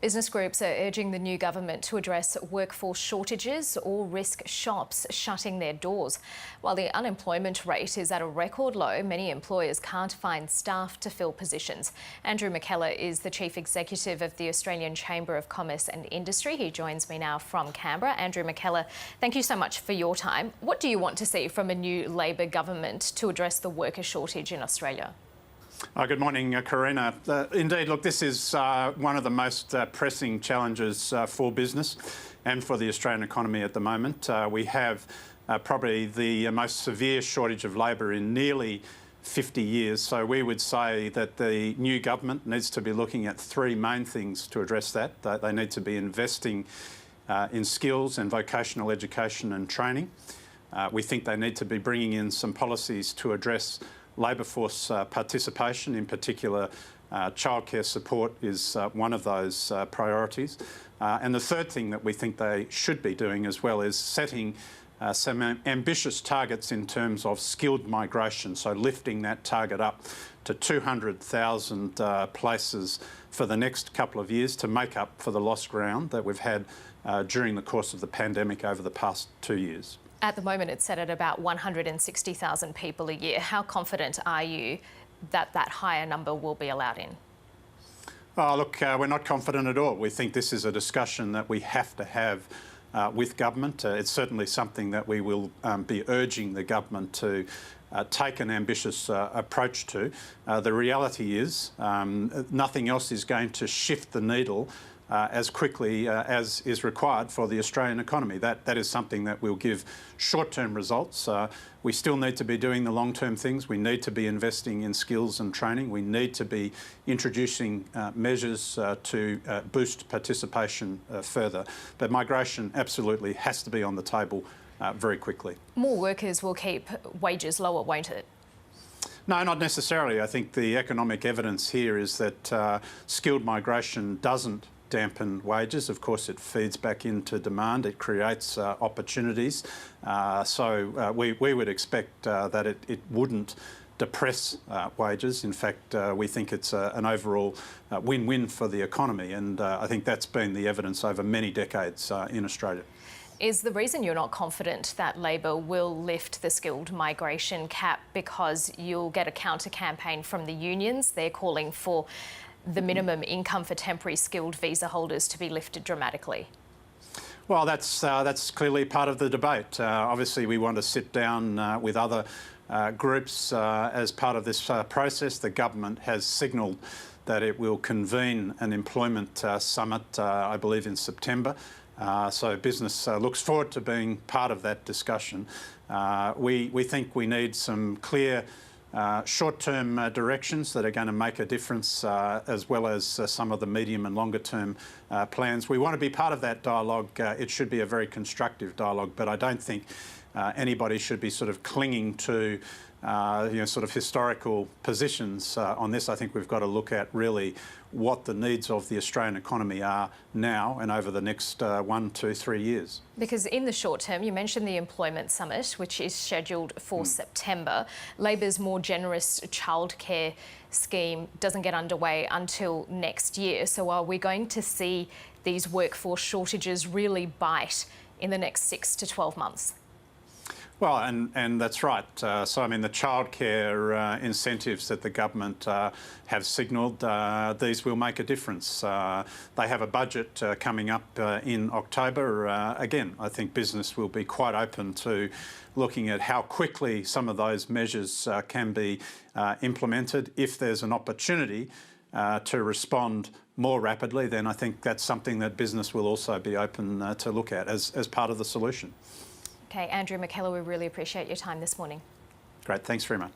Business groups are urging the new government to address workforce shortages or risk shops shutting their doors. While the unemployment rate is at a record low, many employers can't find staff to fill positions. Andrew McKellar is the Chief Executive of the Australian Chamber of Commerce and Industry. He joins me now from Canberra. Andrew McKellar, thank you so much for your time. What do you want to see from a new Labor government to address the worker shortage in Australia? Good morning, Karina. Indeed, look, this is one of the most pressing challenges for business and for the Australian economy at the moment. We have probably the most severe shortage of labour in nearly 50 years. So we would say that the new government needs to be looking at three main things to address that. They need to be investing in skills and vocational education and training. We think they need to be bringing in some policies to address labour force participation, in particular childcare support is one of those priorities. And the third thing that we think they should be doing as well is setting some ambitious targets in terms of skilled migration, so lifting that target up to 200,000 places for the next couple of years to make up for the lost ground that we've had during the course of the pandemic over the past 2 years. At the moment, it's set at about 160,000 people a year. How confident are you that that higher number will be allowed in? Oh, look, we're not confident at all. We think this is a discussion that we have to have with government. It's certainly something that we will be urging the government to take an ambitious approach to. The reality is nothing else is going to shift the needle as quickly as is required for the Australian economy. That is something that will give short-term results. We still need to be doing the long-term things. We need to be investing in skills and training. We need to be introducing measures to boost participation further. But migration absolutely has to be on the table very quickly. More workers will keep wages lower, won't it? No, not necessarily. I think the economic evidence here is that skilled migration doesn't dampen wages. Of course, it feeds back into demand. It creates opportunities. So we would expect that it wouldn't depress wages. In fact, we think it's an overall win-win for the economy. And I think that's been the evidence over many decades in Australia. Is the reason you're not confident that Labor will lift the skilled migration cap because you'll get a counter-campaign from the unions? They're calling for the minimum income for temporary skilled visa holders to be lifted dramatically. Well, that's clearly part of the debate. Obviously, we want to sit down with other groups as part of this process. The government has signalled that it will convene an employment summit, I believe, in September. So business looks forward to being part of that discussion. We think we need some clear short-term directions that are going to make a difference, as well as some of the medium and longer-term plans. We want to be part of that dialogue. It should be a very constructive dialogue, but I don't think anybody should be sort of clinging to sort of historical positions on this. I think we've got to look at really what the needs of the Australian economy are now and over the next 1, 2, 3 years. Because in the short term, you mentioned the employment summit, which is scheduled for September. Labor's more generous childcare scheme doesn't get underway until next year. So are we going to see these workforce shortages really bite in the next 6 to 12 months? Well, and that's right. So, I mean, the childcare incentives that the government have signalled, these will make a difference. They have a budget coming up in October. Again, I think business will be quite open to looking at how quickly some of those measures can be implemented. If there's an opportunity to respond more rapidly, then I think that's something that business will also be open to look at as part of the solution. Okay, Andrew McKellar, we really appreciate your time this morning. Great, thanks very much.